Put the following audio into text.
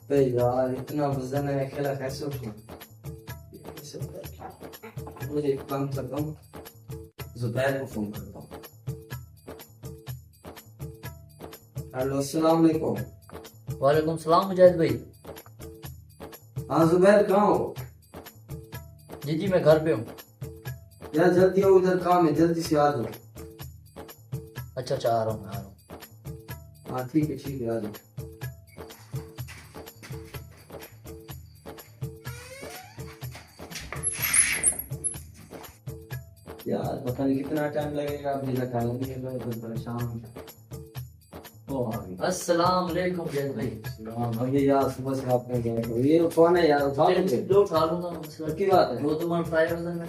बे यार इतना वजन है, अकेला कैसे उठूं? मुझे एक काम करता हूँ, जुबैर को फोन करता हूँ। हेलो, अस्सलाम वालेकुम। वालेकुम सलाम मुजाहिद भाई। हाँ जुबैर, कहाँ हो? जी जी मैं घर पे हूँ। यार जल्दी आओ, इधर काम है, जल्दी से आ जाओ। अच्छा अच्छा, आ रहा हूँ आ रहा हूँ। हाँ ठीक है आ जाओ। यार पता नहीं कितना टाइम लगेगा, अभी लगा नहीं है, मैं तो परेशान हूँ। ओ आ गई। अस्सलाम वालेकुम मुजाहिद भाई। अभी यार सुबह से आपने गए तो ये कौन है यार? उठा लीजिए। जो उठा लूंगा, मसला की बात है? वो तो मैं फ्राई वजन में